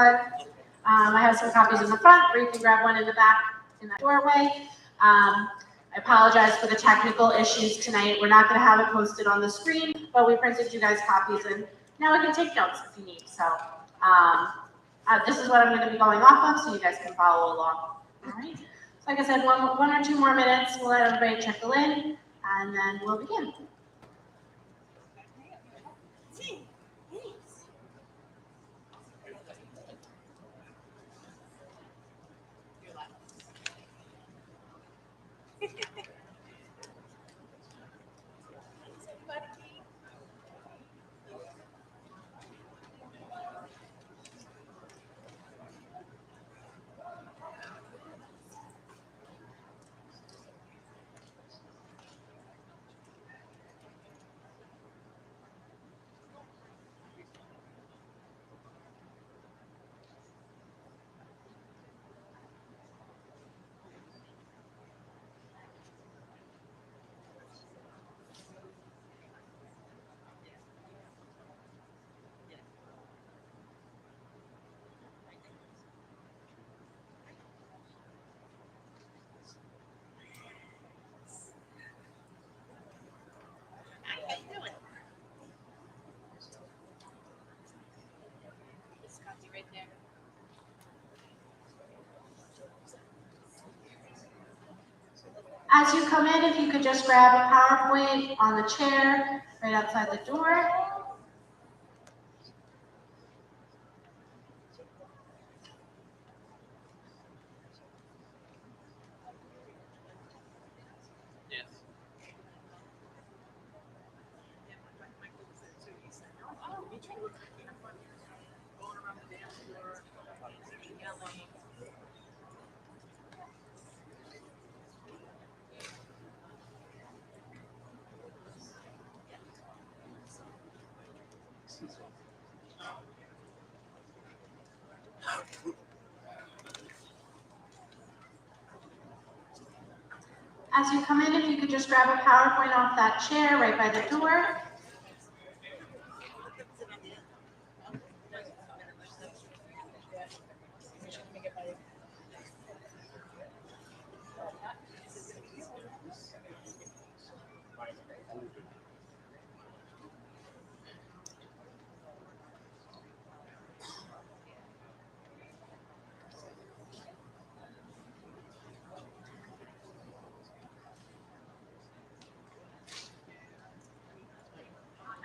card. I have some copies in the front, or you can grab one in the back in that doorway. I apologize for the technical issues tonight. We're not going to have it posted on the screen, but we printed you guys copies, and now we can take notes if you need. So this is what I'm going to be going off of, so you guys can follow along. All right. So like I said, one or two more minutes. We'll let everybody trickle in, and then we'll begin. As you come in, if you could just grab a PowerPoint on the chair right outside the door. As you come in, if you could just grab a PowerPoint off that chair right by the door.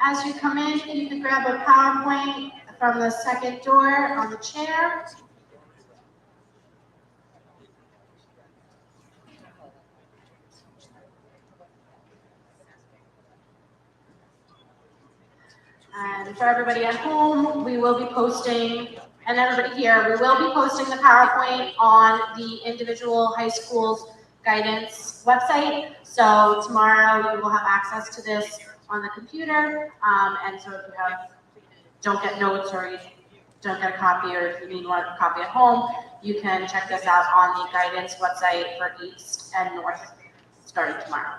As you come in, you can grab a PowerPoint from the second door on the chair. And for everybody at home, we will be posting, and everybody here, we will be posting the PowerPoint on the individual high school's guidance website. So tomorrow you will have access to this on the computer. And so if you don't get notes, or you don't get a copy, or if you need one copy at home, you can check this out on the guidance website for East and North starting tomorrow.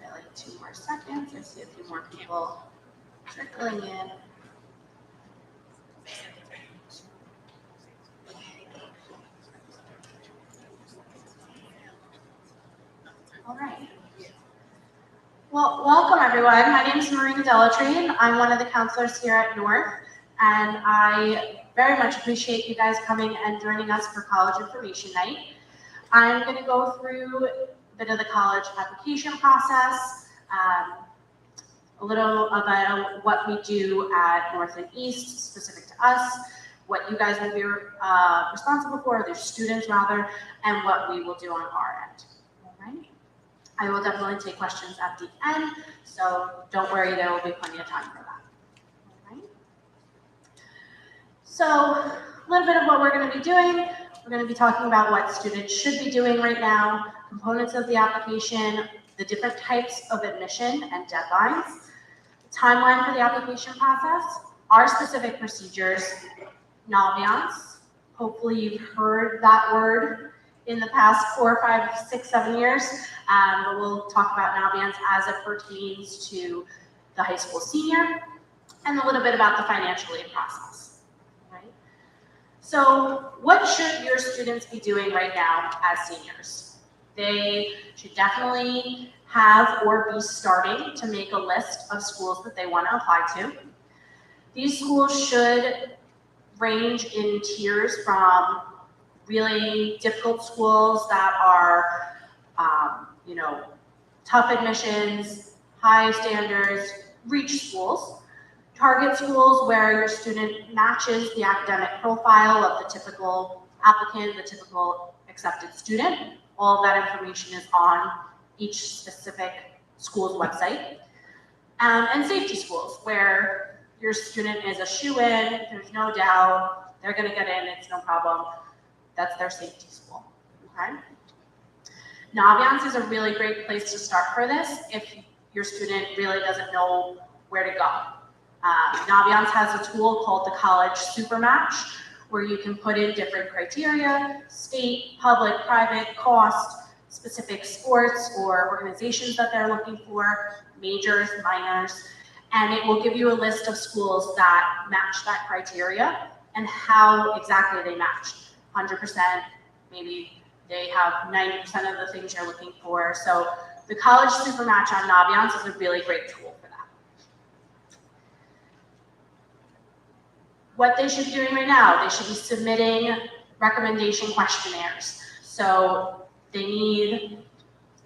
Like 2 more seconds. I see a few more people trickling in. All right. Well, welcome everyone. My name is Marina Delatrine. I'm one of the counselors here at North, and I very much appreciate you guys coming and joining us for College Information Night. I'm going to go through a bit of the college application process, a little about what we do at North and East, specific to us, what you guys will be responsible for, the students rather, and what we will do on our end. All right. I will definitely take questions at the end, so don't worry, there will be plenty of time for that. All right. So a little bit of what we're going to be doing. We're going to be talking about what students should be doing right now, components of the application, the different types of admission and deadlines, timeline for the application process, our specific procedures, Naviance. Hopefully you've heard that word in the past 4, 5, 6, 7 years, but we'll talk about Naviance as it pertains to the high school senior, and a little bit about the financial aid process. Right? So what should your students be doing right now as seniors? They should definitely have or be starting to make a list of schools that they want to apply to. These schools should range in tiers from really difficult schools that are, tough admissions, high standards, reach schools, target schools where your student matches the academic profile of the typical applicant, the typical accepted student. All of that information is on each specific school's website. And safety schools where your student is a shoo-in, there's no doubt, they're gonna get in, it's no problem. That's their safety school, okay? Naviance is a really great place to start for this if your student really doesn't know where to go. Naviance has a tool called the College Supermatch, where you can put in different criteria, state, public, private, cost, specific sports or organizations that they're looking for, majors, minors, and it will give you a list of schools that match that criteria and how exactly they match. 100%, maybe they have 90% of the things you're looking for. So the College Supermatch on Naviance is a really great tool for that. What they should be doing right now, they should be submitting recommendation questionnaires. So they need,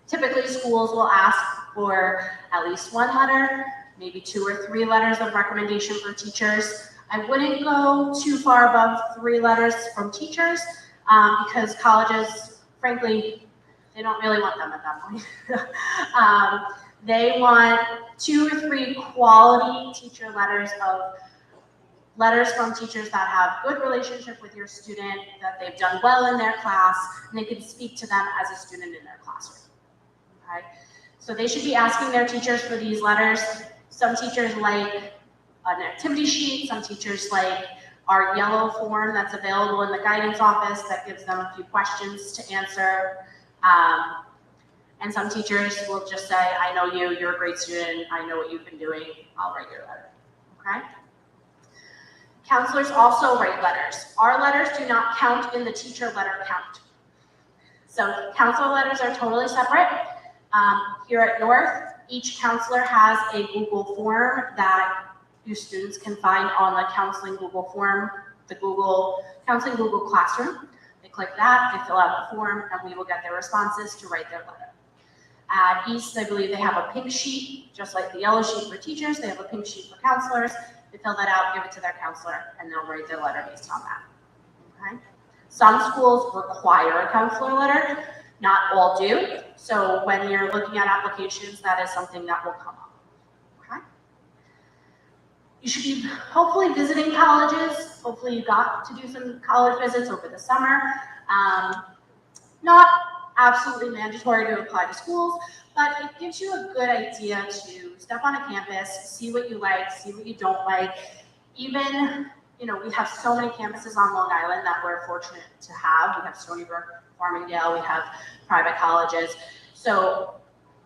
typically schools will ask for at least one letter, maybe 2 or 3 letters of recommendation for teachers. I wouldn't go too far above 3 letters from teachers because colleges, frankly, they don't really want them at that point. They want 2 or 3 quality teacher letters from teachers that have good relationship with your student, that they've done well in their class, and they can speak to them as a student in their classroom. Okay? So they should be asking their teachers for these letters. Some teachers like an activity sheet, some teachers like our yellow form that's available in the guidance office that gives them a few questions to answer. And some teachers will just say, I know you, you're a great student, I know what you've been doing, I'll write your letter, okay? Counselors also write letters. Our letters do not count in the teacher letter count. So counselor letters are totally separate. Here at North, each counselor has a Google form that your students can find on the counseling Google form, the counseling Google Classroom. They click that, they fill out the form, and we will get their responses to write their letter. At East, I believe they have a pink sheet, just like the yellow sheet for teachers, they have a pink sheet for counselors. They fill that out, give it to their counselor, and they'll write their letter based on that. Okay? Some schools require a counselor letter, not all do. So when you're looking at applications, that is something that will come up. Okay? You should be hopefully visiting colleges. Hopefully you got to do some college visits over the summer. Not absolutely mandatory to apply to schools, but it gives you a good idea to step on a campus, see what you like, see what you don't like. Even, we have so many campuses on Long Island that we're fortunate to have. We have Stony Brook, Farmingdale, we have private colleges. So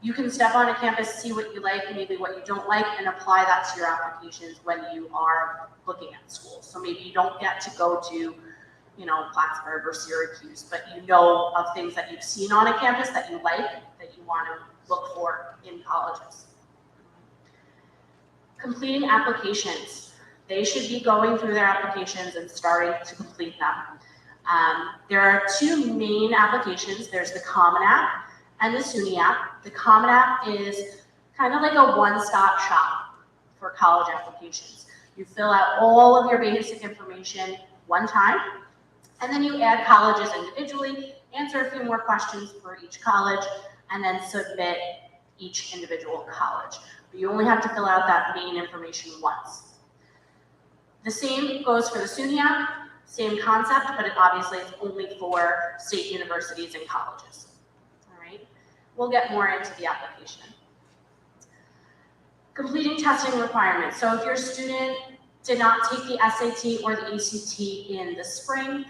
you can step on a campus, see what you like, maybe what you don't like, and apply that to your applications when you are looking at schools. So maybe you don't get to go to, Plattsburgh or Syracuse, but you know of things that you've seen on a campus that you like, that you want to look for in colleges. Completing applications. They should be going through their applications and starting to complete them. There are 2 main applications. There's the Common App and the SUNY app. The Common App is kind of like a one-stop shop for college applications. You fill out all of your basic information one time, and then you add colleges individually, answer a few more questions for each college, and then submit each individual college. But you only have to fill out that main information once. The same goes for the SUNY app, same concept, but it obviously is only for state universities and colleges. All right, we'll get more into the application. Completing testing requirements. So if your student did not take the SAT or the ACT in the spring,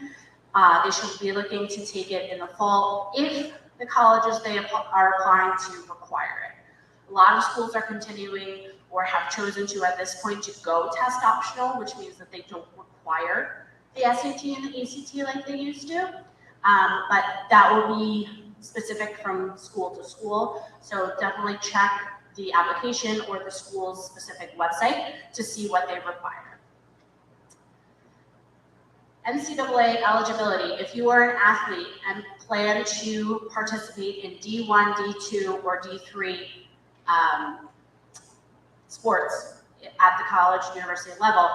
they should be looking to take it in the fall if the colleges they are applying to require it. A lot of schools are continuing or have chosen to at this point to go test optional, which means that they don't require the SAT and the ACT like they used to. But that will be specific from school to school. So definitely check the application or the school's specific website to see what they require. NCAA eligibility. If you are an athlete and plan to participate in D1, D2, or D3 sports at the college, university level,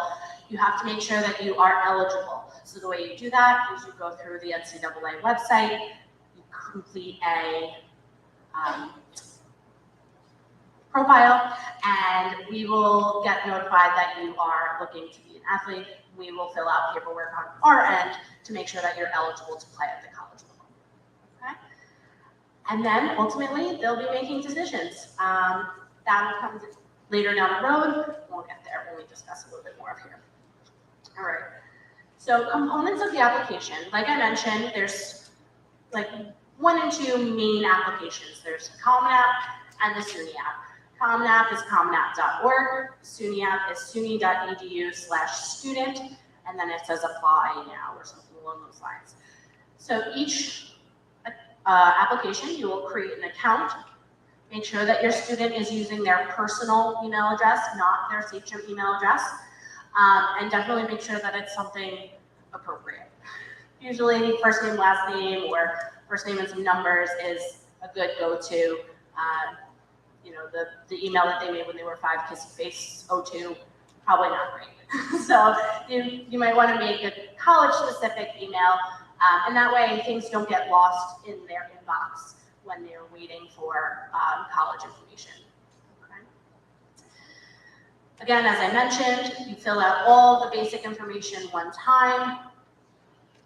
you have to make sure that you are eligible. So the way you do that is you go through the NCAA website, you complete a profile, and we will get notified that you are looking to be an athlete. We will fill out paperwork on our end to make sure that you're eligible to play at the college level. Okay? And then ultimately, they'll be making decisions. That will come later down the road. We'll get there when we discuss a little bit more of here. All right. So components of the application, like I mentioned, there's like 1 and 2 main applications. There's the Common App and the SUNY app. Common App is commonapp.org. SUNY app is suny.edu/student, and then it says apply now or something along those lines. So each application, you will create an account. Make sure that your student is using their personal email address, not their CHM email address, and definitely make sure that it's something appropriate. Usually first name, last name, or first name and some numbers is a good go-to. You know, the email that they made when they were 5, kissy face 02, probably not great. So you might want to make a college-specific email, and that way things don't get lost in their inbox when they're waiting for college information. Okay. Again, as I mentioned, you fill out all the basic information one time.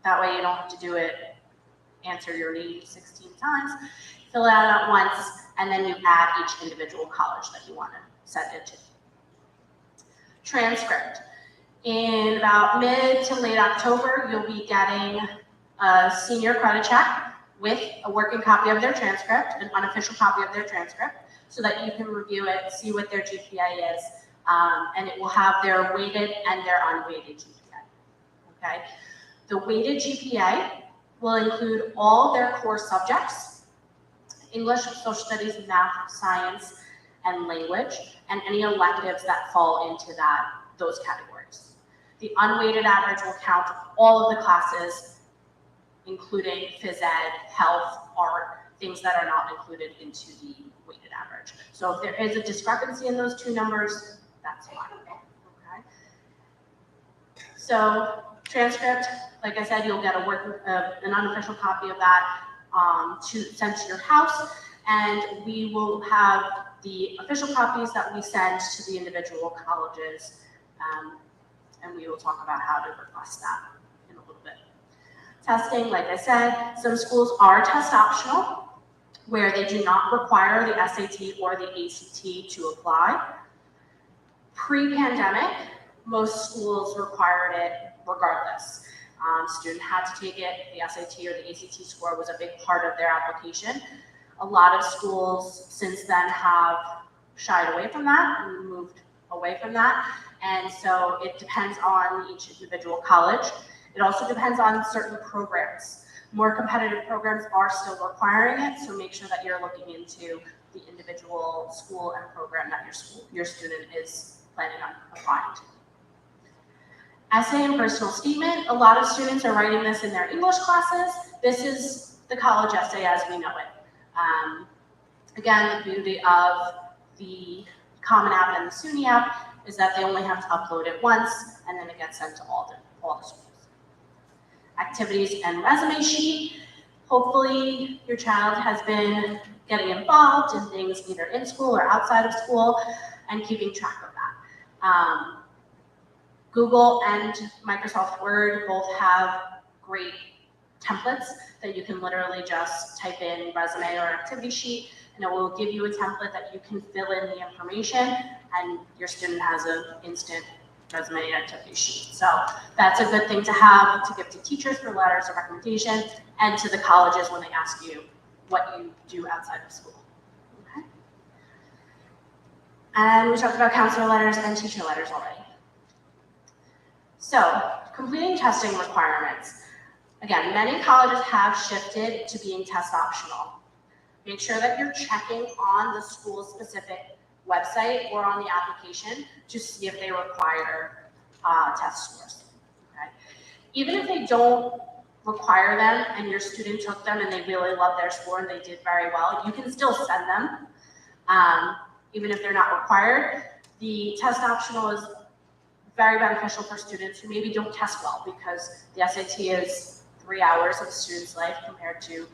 That way you don't have to do it, answer your name 16 times. Fill it out at once, and then you add each individual college that you want to send it to. Transcript. In about mid to late October, you'll be getting a senior credit check with a working copy of their transcript, an unofficial copy of their transcript, so that you can review it, see what their GPA is, and it will have their weighted and their unweighted GPA. Okay? The weighted GPA will include all their core subjects: English, social studies, math, science, and language, and any electives that fall into those categories. The unweighted average will count all of the classes, including phys ed, health, art, things that are not included into the weighted average. So if there is a discrepancy in those two numbers, that's why. Okay. So transcript, like I said, you'll get an unofficial copy of that sent to your house, and we will have the official copies that we send to the individual colleges, and we will talk about how to request that in a little bit. Testing, like I said, some schools are test optional, where they do not require the SAT or the ACT to apply. Pre-pandemic, most schools required it regardless. Student had to take it. The SAT or the ACT score was a big part of their application. A lot of schools since then have shied away from that and moved away from that. And so it depends on each individual college. It also depends on certain programs. More competitive programs are still requiring it, so make sure that you're looking into the individual school and program that your student is planning on applying to. Essay and personal statement. A lot of students are writing this in their English classes. This is the college essay as we know it. Again, the beauty of the Common App and the SUNY app is that they only have to upload it once, and then it gets sent to all the schools. Activities and resume sheet. Hopefully your child has been getting involved in things either in school or outside of school and keeping track of that. Google and Microsoft Word both have great templates that you can literally just type in resume or activity sheet, and it will give you a template that you can fill in the information, and your student has an instant resume and activity sheet. So that's a good thing to have to give to teachers for letters of recommendation, and to the colleges when they ask you what you do outside of school. Okay. And we talked about counselor letters and teacher letters already. So, completing testing requirements. Again, many colleges have shifted to being test optional. Make sure that you're checking on the school-specific website or on the application to see if they require test scores. Okay? Even if they don't require them and your student took them and they really love their score and they did very well, you can still send them, even if they're not required. The test optional is very beneficial for students who maybe don't test well, because the SAT is 3 hours of a student's life compared to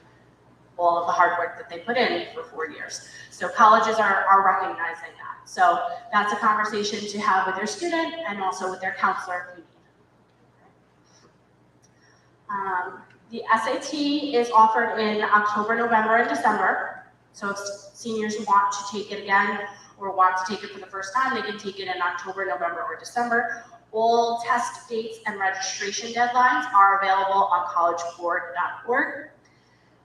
all of the hard work that they put in for 4 years. So colleges are recognizing that. So that's a conversation to have with your student and also with their counselor if you need. The SAT is offered in October, November, and December. So if seniors want to take it again or want to take it for the first time, they can take it in October, November, or December. All test dates and registration deadlines are available on collegeboard.org.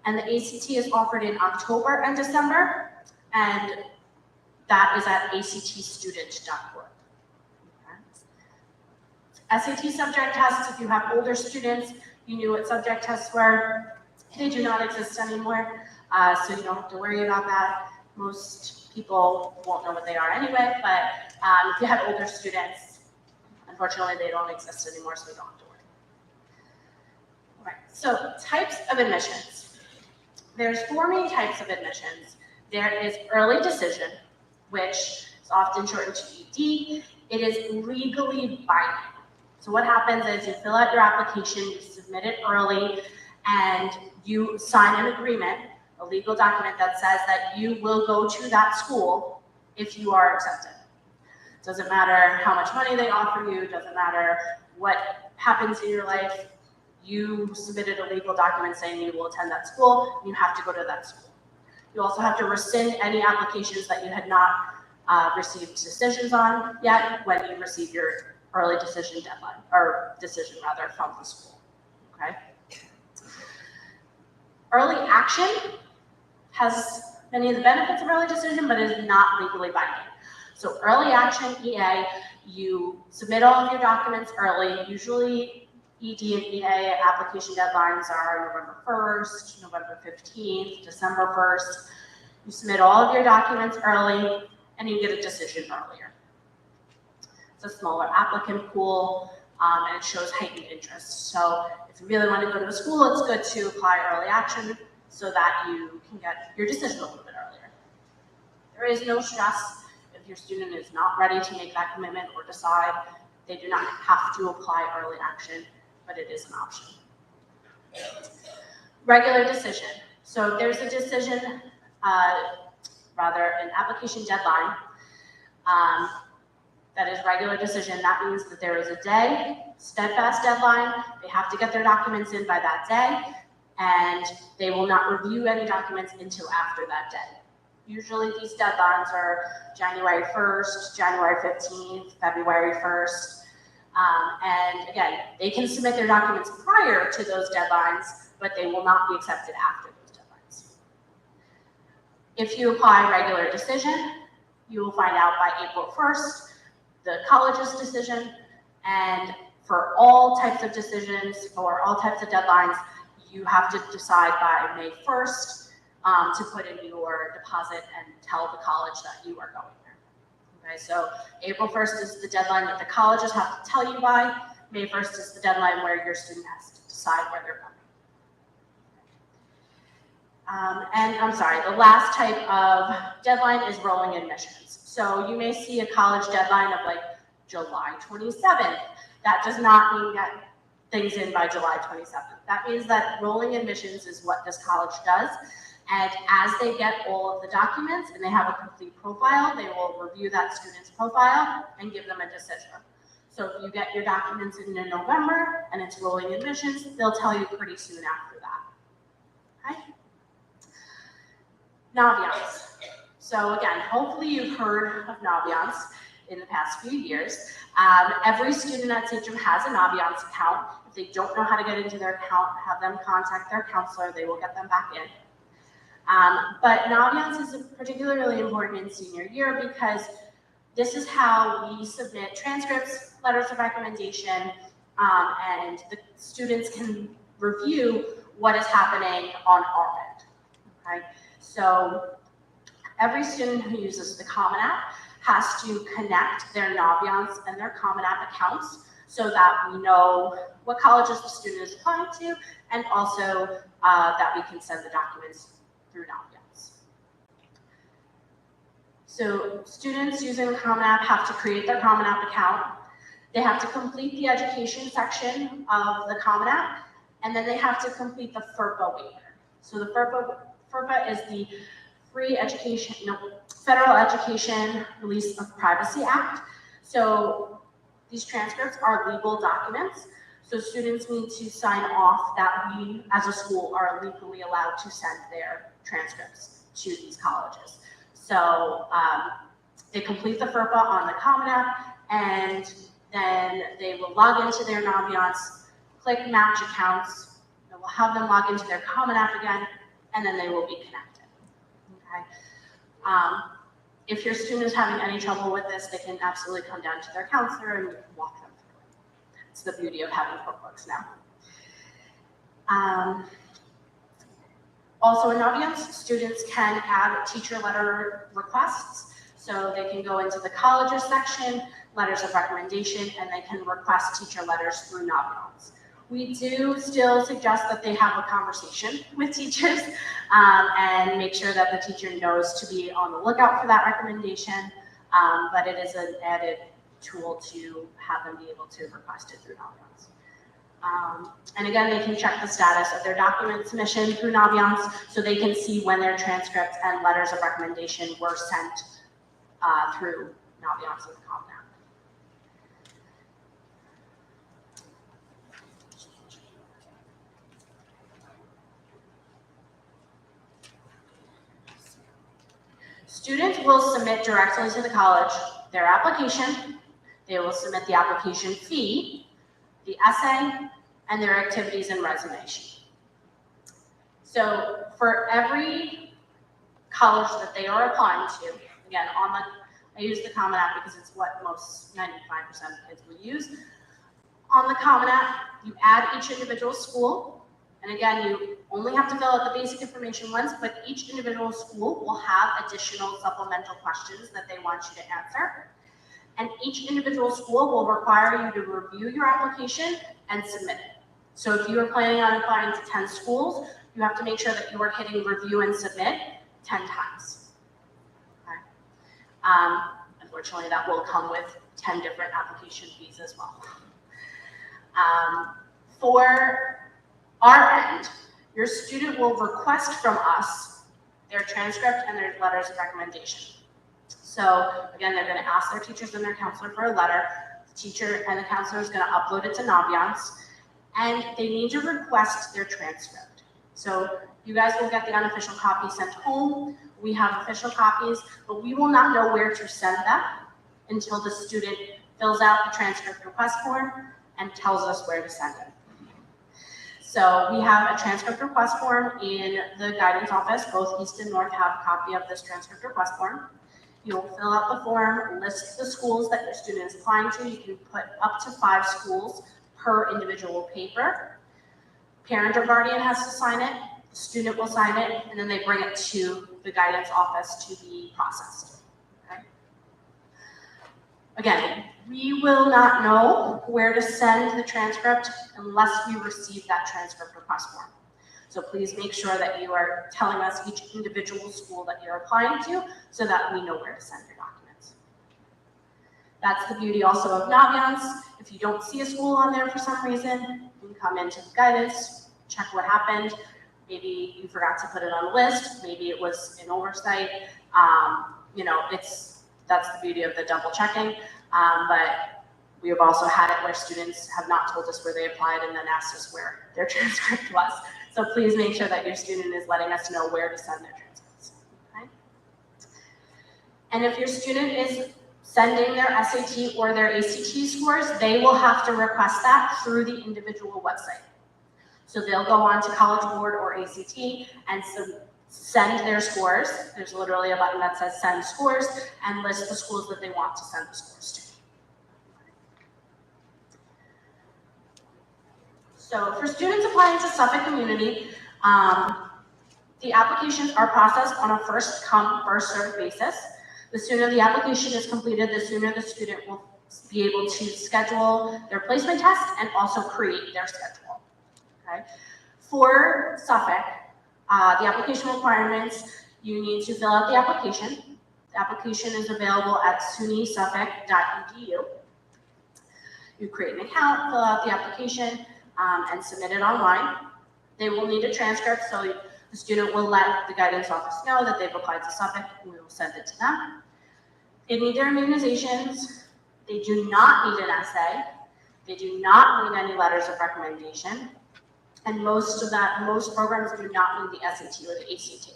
And the ACT is offered in October and December, and that is at actstudent.org. Okay. SAT subject tests, if you have older students, you knew what subject tests were. They do not exist anymore, so you don't have to worry about that. Most people won't know what they are anyway, but if you have older students, unfortunately they don't exist anymore, so you don't have to worry. All right, so types of admissions. There's 4 main types of admissions. There is early decision, which is often shortened to ED. It is legally binding. So what happens is you fill out your application, you submit it early, and you sign an agreement, a legal document that says that you will go to that school if you are accepted. Doesn't matter how much money they offer you, doesn't matter what happens in your life. You submitted a legal document saying you will attend that school, you have to go to that school. You also have to rescind any applications that you had not received decisions on yet when you receive your early decision deadline, or decision rather, from the school, okay? Early action has many of the benefits of early decision, but is not legally binding. So early action, EA, you submit all of your documents early, usually ED and EA application deadlines are November 1st, November 15th, December 1st. You submit all of your documents early and you get a decision earlier. It's a smaller applicant pool and it shows heightened interest. So if you really want to go to a school, it's good to apply early action so that you can get your decision a little bit earlier. There is no stress if your student is not ready to make that commitment or decide. They do not have to apply early action, but it is an option. Regular decision. So if there's a decision, an application deadline that is regular decision, that means that there is a day, steadfast deadline. They have to get their documents in by that day, and they will not review any documents until after that day. Usually these deadlines are January 1st, January 15th, February 1st. And again, they can submit their documents prior to those deadlines, but they will not be accepted after those deadlines. If you apply regular decision, you will find out by April 1st, the college's decision, and for all types of decisions, for all types of deadlines, you have to decide by May 1st to put in your deposit and tell the college that you are going there. Okay, so April 1st is the deadline that the colleges have to tell you by. May 1st is the deadline where your student has to decide where they're going. And I'm sorry, the last type of deadline is rolling admissions. So you may see a college deadline of like July 27th. That does not mean get things in by July 27th. That means that rolling admissions is what this college does. And as they get all of the documents and they have a complete profile, they will review that student's profile and give them a decision. So if you get your documents in November and it's rolling admissions, they'll tell you pretty soon after that. Okay? Naviance. So again, hopefully you've heard of Naviance in the past few years. Every student at Sachem has a Naviance account. If they don't know how to get into their account, have them contact their counselor. They will get them back in. But Naviance is particularly important in senior year because this is how we submit transcripts, letters of recommendation, and the students can review what is happening on our end, okay? So every student who uses the Common App has to connect their Naviance and their Common App accounts so that we know what colleges the student is applying to, and also that we can send the documents through Naviance. So students using the Common App have to create their Common App account. They have to complete the education section of the Common App, and then they have to complete the FERPA waiver. So the FERPA is the Federal Education Release of Privacy Act. So these transcripts are legal documents. So students need to sign off that we, as a school, are legally allowed to send their transcripts to these colleges. So they complete the FERPA on the Common App, and then they will log into their Naviance, click match accounts, and we'll have them log into their Common App again, and then they will be connected. Okay. If your student is having any trouble with this, they can absolutely come down to their counselor and we can walk them through it. It's the beauty of having QuickBooks now. Also in Naviance, students can add teacher letter requests. So they can go into the colleges section, letters of recommendation, and they can request teacher letters through Naviance. We do still suggest that they have a conversation with teachers and make sure that the teacher knows to be on the lookout for that recommendation, but it is an added tool to have them be able to request it through Naviance. And again, they can check the status of their document submission through Naviance so they can see when their transcripts and letters of recommendation were sent through Naviance and the Common App. Students will submit directly to the college their application. They will submit the application fee, the essay, and their activities and resume sheet. So for every college that they are applying to, again, I use the Common App because it's what most 95% of kids will use. On the Common App, you add each individual school. And again, you only have to fill out the basic information once, but each individual school will have additional supplemental questions that they want you to answer. And each individual school will require you to review your application and submit it. So if you are planning on applying to 10 schools, you have to make sure that you are hitting review and submit 10 times. Okay. Unfortunately, that will come with 10 different application fees as well. For our end, your student will request from us their transcript and their letters of recommendation. So again, they're going to ask their teachers and their counselor for a letter. The teacher and the counselor is going to upload it to Naviance, and they need to request their transcript. So you guys will get the unofficial copy sent home. We have official copies, but we will not know where to send them until the student fills out the transcript request form and tells us where to send it. So we have a transcript request form in the guidance office. Both East and North have a copy of this transcript request form. You'll fill out the form, list the schools that your student is applying to. You can put up to 5 schools per individual paper. Parent or guardian has to sign it, the student will sign it, and then they bring it to the guidance office to be processed. Okay? Again, we will not know where to send the transcript unless we receive that transcript request form. So please make sure that you are telling us each individual school that you're applying to so that we know where to send your documents. That's the beauty also of Naviance. If you don't see a school on there for some reason, you can come into the guidance, check what happened. Maybe you forgot to put it on the list. Maybe it was an oversight. That's the beauty of the double checking. But we have also had it where students have not told us where they applied and then asked us where their transcript was. So please make sure that your student is letting us know where to send their transcripts. Okay? And if your student is sending their SAT or their ACT scores, they will have to request that through the individual website. So they'll go on to College Board or ACT and send their scores. There's literally a button that says send scores, and list the schools that they want to send the scores to. So for students applying to Suffolk Community, the applications are processed on a first come, first served basis. The sooner the application is completed, the sooner the student will be able to schedule their placement test and also create their schedule. Okay? For Suffolk, the application requirements, you need to fill out the application. The application is available at sunysuffolk.edu. You create an account, fill out the application, and submit it online. They will need a transcript, so the student will let the guidance office know that they've applied to Suffolk, and we will send it to them. They need their immunizations. They do not need an essay. They do not need any letters of recommendation. And most programs do not need the SAT or the ACT.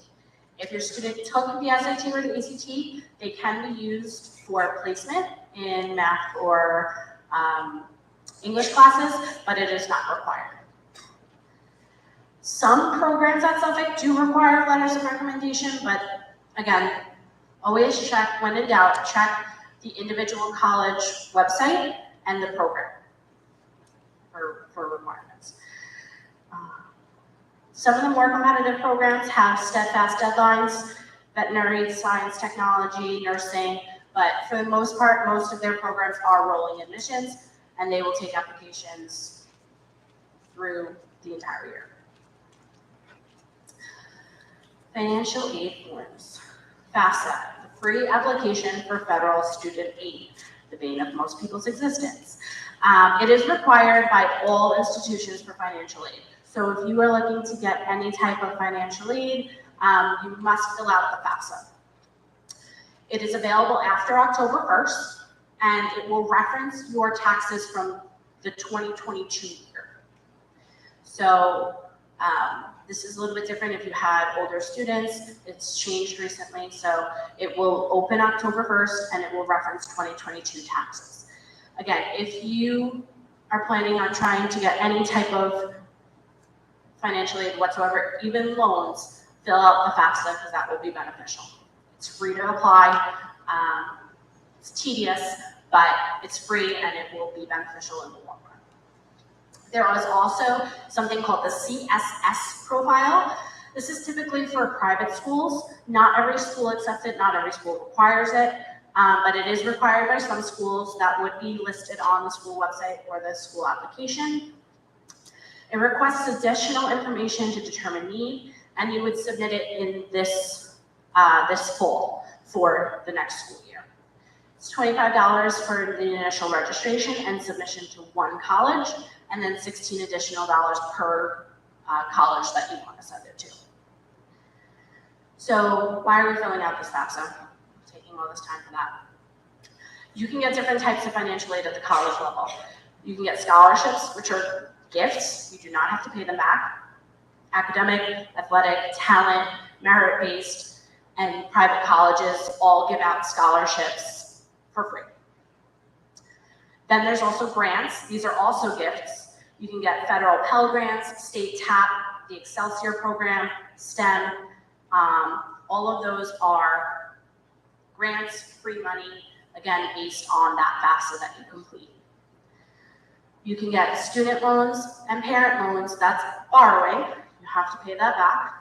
If your student took the SAT or the ACT, they can be used for placement in math or English classes, but it is not required. Some programs at Suffolk do require letters of recommendation, but again, always check, when in doubt, check the individual college website and the program for requirements. Some of the more competitive programs have steadfast deadlines, veterinary science, technology, nursing, but for the most part, most of their programs are rolling admissions, and they will take applications through the entire year. Financial aid forms. FAFSA, the free application for federal student aid, the bane of most people's existence. It is required by all institutions for financial aid. So if you are looking to get any type of financial aid, you must fill out the FAFSA. It is available after October 1st, and it will reference your taxes from the 2022 year. So this is a little bit different if you had older students. It's changed recently, so it will open October 1st and it will reference 2022 taxes. Again, if you are planning on trying to get any type of financial aid whatsoever, even loans, fill out the FAFSA because that will be beneficial. It's free to apply. It's tedious, but it's free and it will be beneficial in the long run. There is also something called the CSS profile. This is typically for private schools. Not every school accepts it, not every school requires it, but it is required by some schools that would be listed on the school website or the school application. It requests additional information to determine need, and you would submit it in this fall for the next school year. It's $25 for the initial registration and submission to one college, and then $16 additional per college that you want to send it to. So why are we filling out this FAFSA? I'm taking all this time for that. You can get different types of financial aid at the college level. You can get scholarships, which are gifts. You do not have to pay them back. Academic, athletic, talent, merit-based, and private colleges all give out scholarships for free. Then there's also grants. These are also gifts. You can get federal Pell Grants, state TAP, the Excelsior program, STEM. All of those are grants, free money, again, based on that FAFSA that you complete. You can get student loans and parent loans. That's borrowing. You have to pay that back.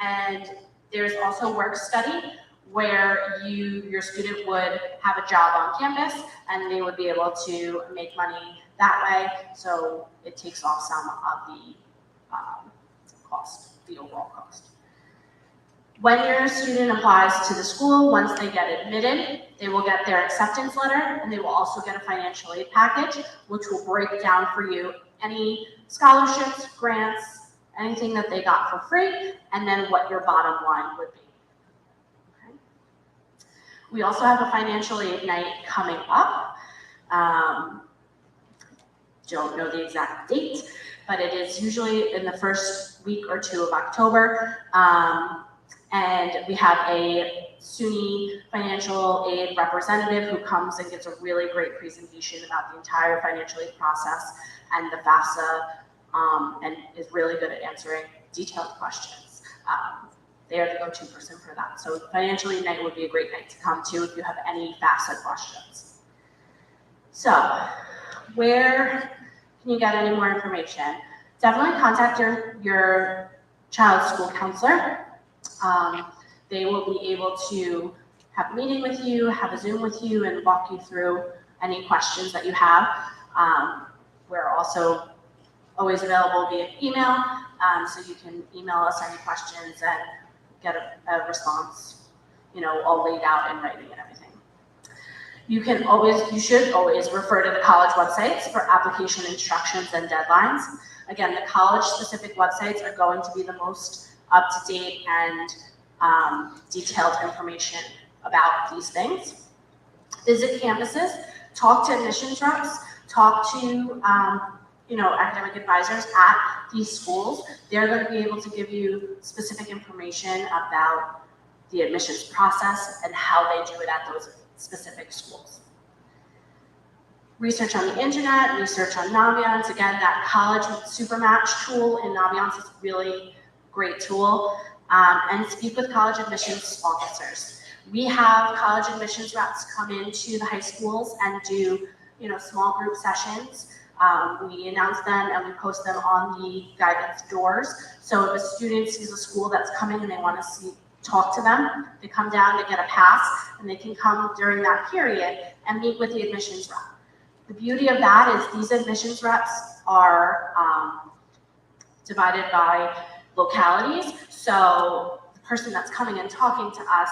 And there's also work study, where your student would have a job on campus and they would be able to make money that way. So it takes off some of the cost, the overall cost. When your student applies to the school, once they get admitted, they will get their acceptance letter, and they will also get a financial aid package, which will break down for you any scholarships, grants, anything that they got for free, and then what your bottom line would be. Okay. We also have a financial aid night coming up. Don't know the exact date, but it is usually in the first week or two of October. And we have a SUNY financial aid representative who comes and gives a really great presentation about the entire financial aid process and the FAFSA, and is really good at answering detailed questions. they are the go-to person for that. So Financial Aid Night would be a great night to come to if you have any FAFSA questions. So where can you get any more information? Definitely contact your child's school counselor. They will be able to have a meeting with you, have a Zoom with you, and walk you through any questions that you have. We're also always available via email, so you can email us any questions and get a response, all laid out in writing and everything. You should always refer to the college websites for application instructions and deadlines. Again, the college-specific websites are going to be the most up-to-date and detailed information about these things. Visit campuses, talk to admissions reps, talk to academic advisors at these schools. They're going to be able to give you specific information about the admissions process and how they do it at those specific schools. Research on the internet, research on Naviance. Again, that college Supermatch tool in Naviance is a really great tool. And speak with college admissions officers. We have college admissions reps come into the high schools and do, small group sessions. We announce them and we post them on the guidance doors. So if a student sees a school that's coming and they want to talk to them, they come down, they get a pass, and they can come during that period and meet with the admissions rep. The beauty of that is these admissions reps are divided by localities. So the person that's coming and talking to us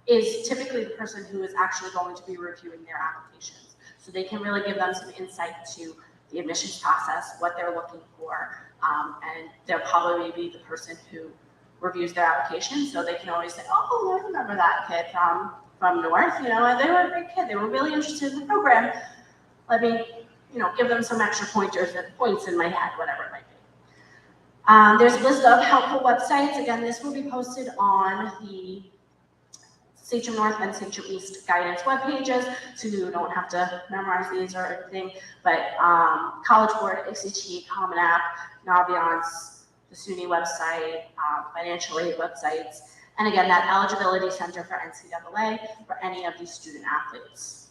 is typically the person who is actually going to be reviewing their applications. So they can really give them some insight to the admissions process, what they're looking for, and they'll probably be the person who reviews their application. So they can always say, oh, I remember that kid from North, and they were a great kid. They were really interested in the program. Let me, give them some extra pointers and points in my head, whatever it might be. There's a list of helpful websites. Again, this will be posted on the Sachem North and Sachem East guidance web pages, so you don't have to memorize these or anything. But College Board, ACT, Common App, Naviance, the SUNY website, financial aid websites, and again, that eligibility center for NCAA for any of these student athletes.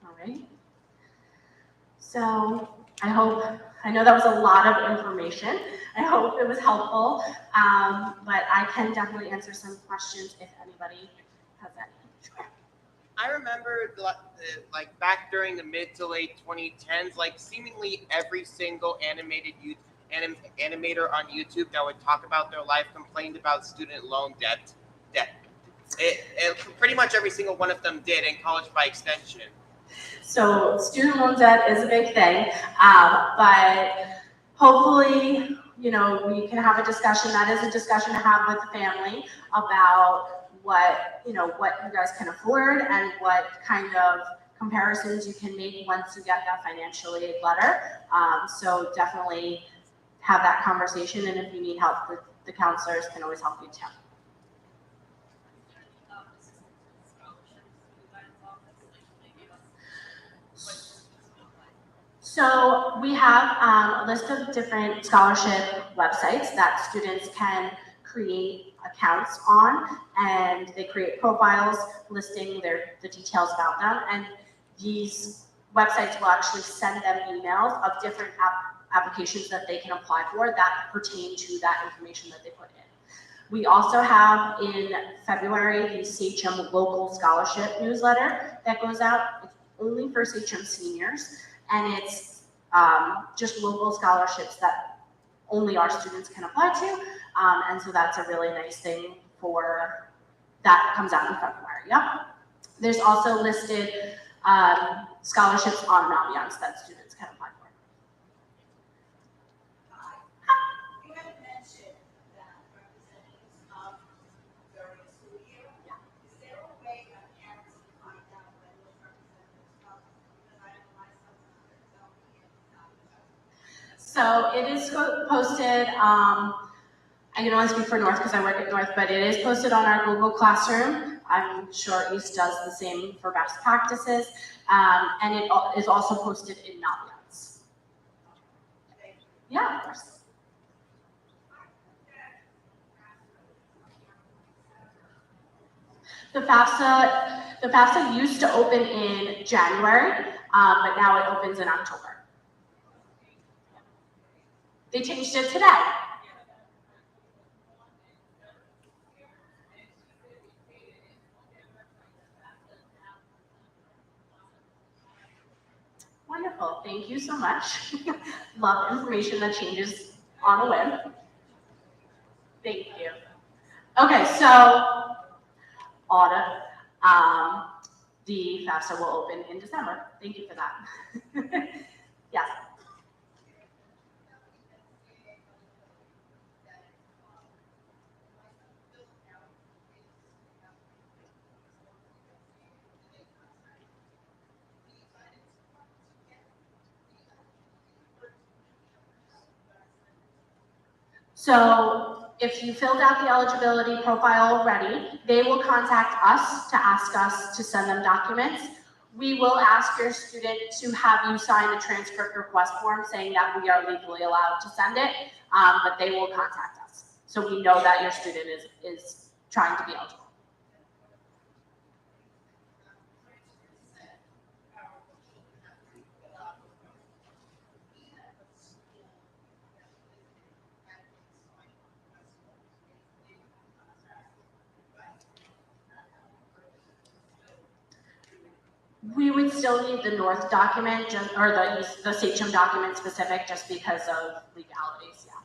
All right. So I know that was a lot of information. I hope it was helpful, but I can definitely answer some questions if anybody has any. Sure. I remember like back during the mid to late 2010s, like seemingly every single animator on YouTube that would talk about their life complained about student loan debt. It pretty much every single one of them did, in college by extension. So student loan debt is a big thing, but hopefully, we can have a discussion. That is a discussion to have with the family about what you guys can afford and what kind of comparisons you can make once you get that financial aid letter. So definitely have that conversation, and if you need help, the counselors can always help you too. So we have a list of different scholarship websites that students can create accounts on, and they create profiles listing the details about them, and these websites will actually send them emails of different applications that they can apply for that pertain to that information that they put in. We also have in February the Sachem Local Scholarship newsletter that goes out. It's only for Sachem seniors, and it's just local scholarships that only our students can apply to, and so that's a really nice thing for that comes out in February. Yep. There's also listed scholarships on Naviance that students can apply for. You had mentioned that representatives of during the school year. Yeah. Is there a way that parents can find out when those representatives come? Because I know my son's not going to tell me and not So it is posted, I can only speak for North because I work at North, but it is posted on our Google Classroom. I'm sure East does the same for best practices, and it is also posted in Naviance. Yeah, of course. The FAFSA used to open in January, but now it opens in October. They changed it today. Wonderful, thank you so much. Love information that changes on a whim. Thank you. Okay, so audit. The FAFSA will open in December. Thank you for that. Yes. So if you filled out the eligibility profile already, they will contact us to ask us to send them documents. We will ask your student to have you sign a transcript request form saying that we are legally allowed to send it, but they will contact us. So we know that your student is trying to be eligible. We would still need the North document, or the Sachem document specific, just because of legalities. Yeah.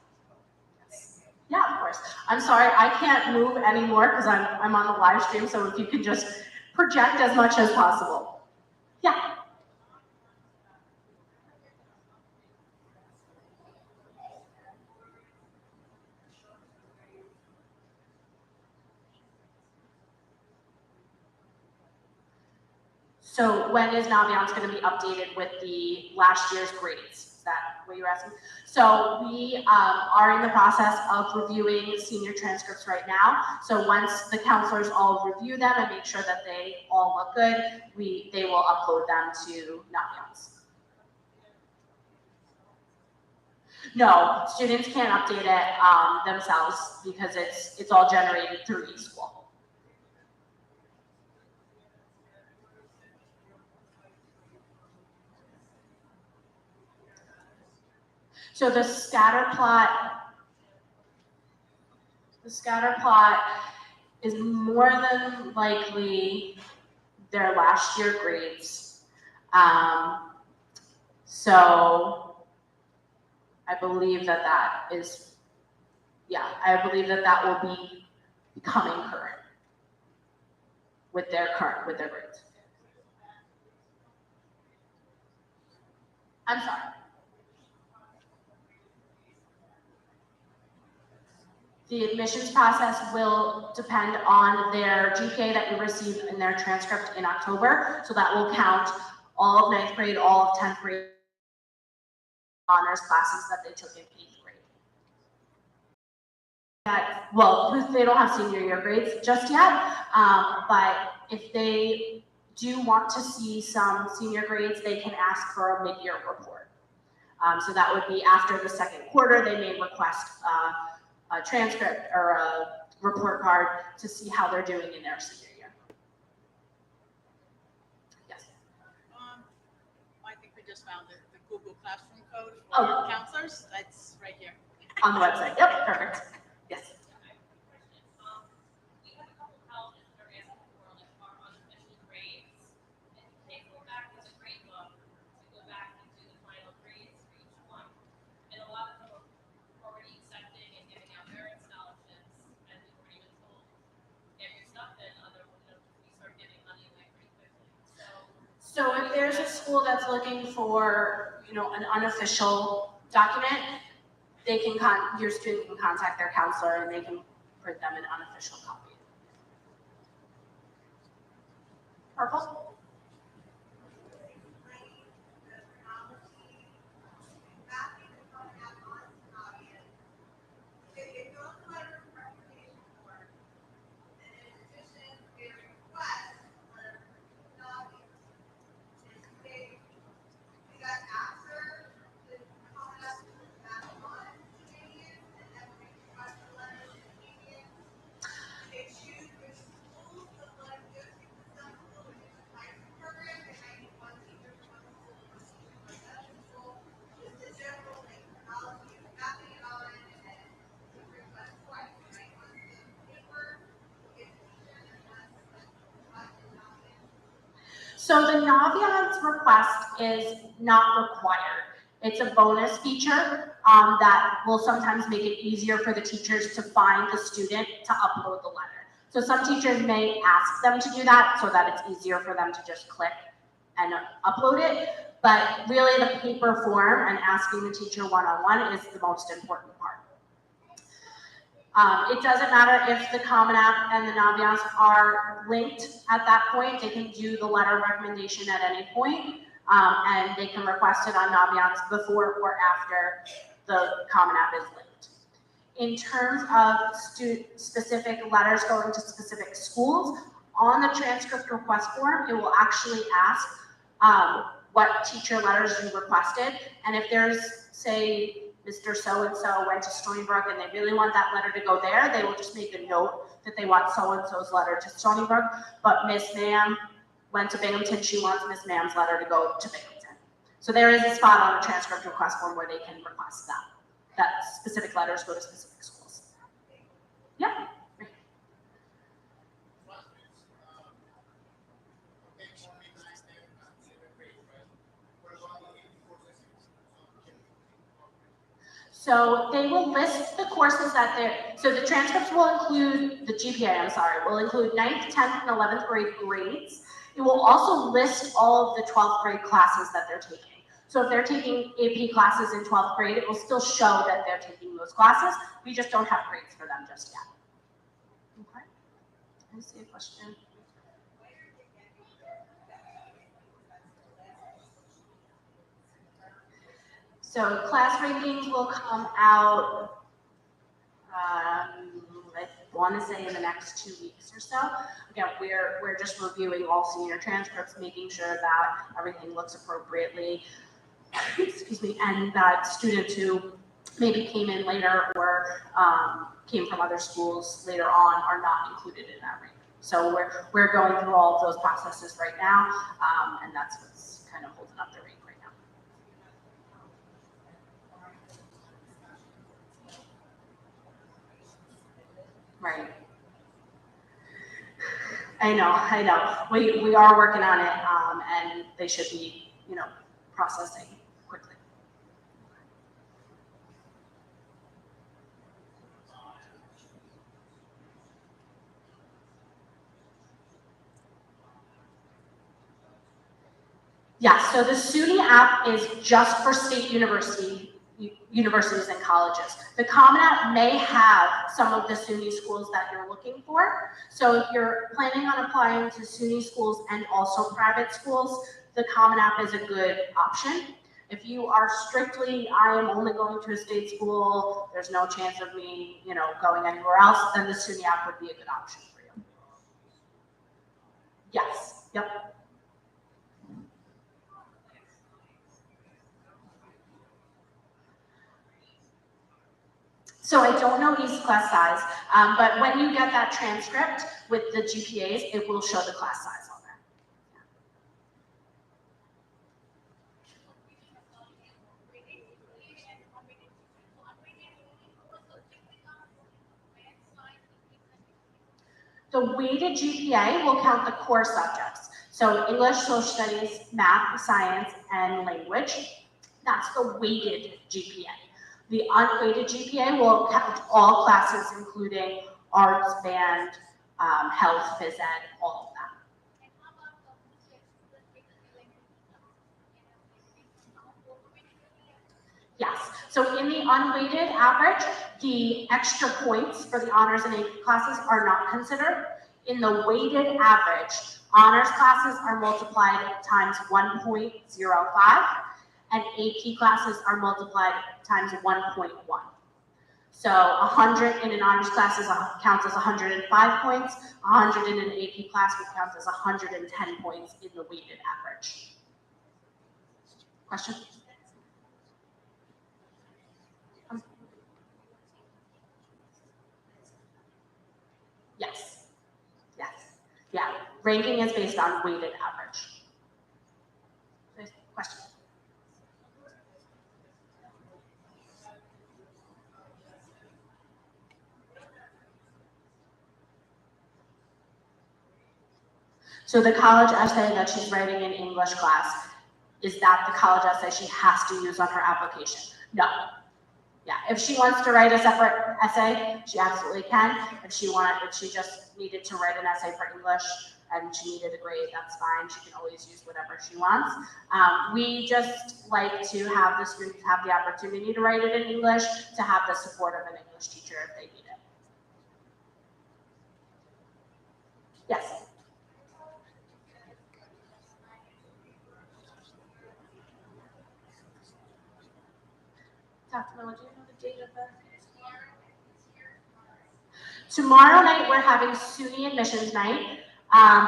Yeah, of course. I'm sorry, I can't move anymore because I'm on the live stream. So if you could just project as much as possible. Yeah. So when is Naviance going to be updated with the last year's grades? Is that what you're asking? So we are in the process of reviewing senior transcripts right now. So once the counselors all review them and make sure that they all look good, they will upload them to Naviance. No, students can't update it themselves because it's all generated through eSchool. So the scatter plot is more than likely their last year grades. So I believe that is, yeah, I believe that will be becoming current with their grades. I'm sorry. The admissions process will depend on their GPA that we receive in their transcript in October. So that will count all of 9th grade, all of 10th grade honors classes that they took in 8th grade. Well, they don't have senior year grades just yet, but if they do want to see some senior grades, they can ask for a mid-year report. So that would be after the second quarter, they may request a transcript or a report card to see how they're doing in their senior year. Yes. I think we just found the Google Classroom code for counselors. That's right here. On the website. Yep, perfect. Yes. We have a couple colleges that are asking for our unofficial grades, and they go back to the grade book to go back and do the final grades for each one. And a lot of them are already accepting and giving out merit scholarships, and we've already been told, get your stuff in, otherwise we start getting money away pretty quickly. So if there's a school that's looking for, an unofficial document, your student can contact their counselor and they can print them an unofficial copy. Purple? So the Naviance request is not required. It's a bonus feature that will sometimes make it easier for the teachers to find the student to upload the letter. So some teachers may ask them to do that so that it's easier for them to just click and upload it. But really the paper form and asking the teacher one-on-one is the most important part. It doesn't matter if the Common App and the Naviance are linked at that point. They can do the letter of recommendation at any point, and they can request it on Naviance before or after the Common App is linked. In terms of specific letters going to specific schools, on the transcript request form, it will actually ask what teacher letters you requested, and if there's, say, Mr. So-and-so went to Stony Brook and they really want that letter to go there, they will just make a note that they want so-and-so's letter to Stony Brook, but Miss Ma'am went to Binghamton, she wants Miss Ma'am's letter to go to Binghamton. So there is a spot on the transcript request form where they can request that specific letters go to specific schools. Yeah. So they will list the courses that they're, so the transcripts will include, the GPA, will include 9th, 10th, and 11th grade grades. It will also list all of the 12th grade classes that they're taking. So if they're taking AP classes in 12th grade, it will still show that they're taking those classes. We just don't have grades for them just yet. Okay. I see a question. So class rankings will come out, I want to say in the next 2 weeks or so. Again, we're just reviewing all senior transcripts, making sure that everything looks appropriately, excuse me, and that students who maybe came in later or came from other schools later on are not included in that ranking. So we're going through all of those processes right now, and that's what's kind of holding up the rank right now. Right. I know. We are working on it, and they should be, processing quickly. Yeah, so the SUNY app is just for state universities and colleges. The Common App may have some of the SUNY schools that you're looking for. So if you're planning on applying to SUNY schools and also private schools, the Common App is a good option. If you are strictly, I am only going to a state school, there's no chance of me, going anywhere else, then the SUNY app would be a good option for you. Yes, yep. So I don't know each class size, but when you get that transcript with the GPAs, it will show the class size on there. The weighted GPA will count the core subjects. So English, social studies, math, science, and language. That's the weighted GPA. The unweighted GPA will count all classes, including arts, band, health, phys ed, all of that. Yes, so in the unweighted average, the extra points for the honors and AP classes are not considered. In the weighted average, honors classes are multiplied times 1.05, and AP classes are multiplied times 1.1. So 100 in an honors class counts as 105 points, 100 in an AP class counts as 110 points in the weighted average. Question? Yes. Yeah, ranking is based on weighted average. Question? So the college essay that she's writing in English class, is that the college essay she has to use on her application? No. Yeah, if she wants to write a separate essay, she absolutely can. If she just needed to write an essay for English and she needed a grade, that's fine. She can always use whatever she wants. We just like to have the students have the opportunity to write it in English, to have the support of an English teacher if they need it. Yes. Dr. Miller, do you know the date of the? Tomorrow night, we're having SUNY admissions night.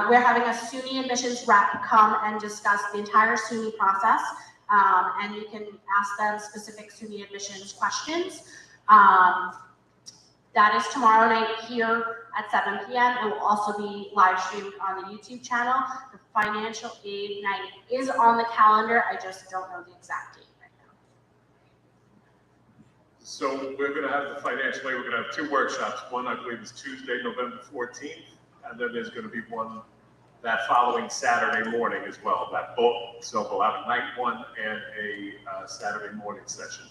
We're having a SUNY admissions rep come and discuss the entire SUNY process. And you can ask them specific SUNY admissions questions. That is tomorrow night here at 7 p.m. It will also be live streamed on the YouTube channel. The financial aid night is on the calendar. I just don't know the exact date right now. So we're going to have the financial aid. We're going to have two workshops. One, I believe, is Tuesday, November 14th. And then there's going to be one that following Saturday morning as well. So we'll have a night one and a Saturday morning session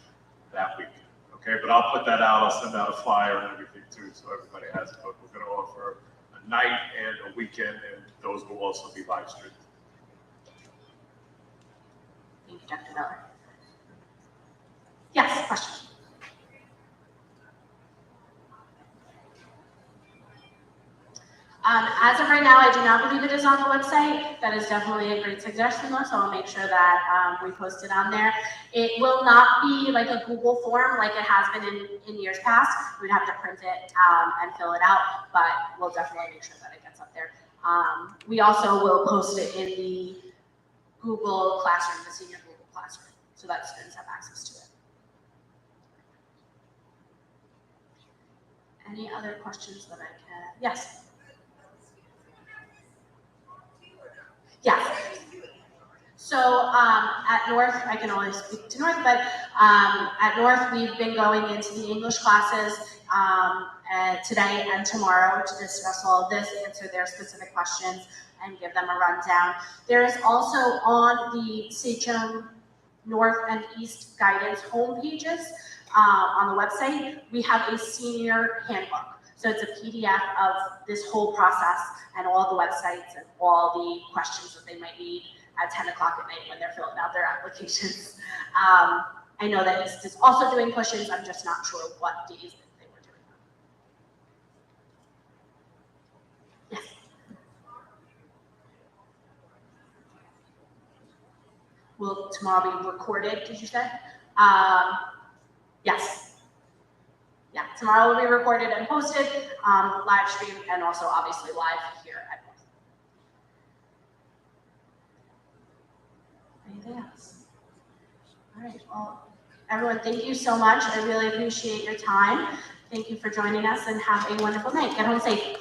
that week. Okay, but I'll put that out. I'll send out a flyer and everything too, so everybody has it. But we're going to offer a night and a weekend, and those will also be live streamed. Thank you, Dr. Miller. Yes, question. As of right now, I do not believe it is on the website. That is definitely a great suggestion, though, so I'll make sure that we post it on there. It will not be like a Google form like it has been in years past. We'd have to print it and fill it out, but we'll definitely make sure that it gets up there. We also will post it in the Google Classroom, the senior Google Classroom, so that students have access to it. Any other questions that I can? Yes. Yes. So at North, I can only speak to North, but at North we've been going into the English classes today and tomorrow to discuss all of this, answer their specific questions, and give them a rundown. There is also on the Sachem North and East guidance home pages on the website, we have a senior handbook. So it's a PDF of this whole process and all the websites and all the questions that they might need at 10 o'clock at night when they're filling out their applications. I know that East is also doing push-ins. I'm just not sure what days that they were doing them. Yes. Will tomorrow be recorded, did you say? Yes. Yeah, tomorrow will be recorded and posted, live stream, and also obviously live here at North. Anything else? All right, well, everyone, thank you so much. I really appreciate your time. Thank you for joining us and have a wonderful night. Get home safe.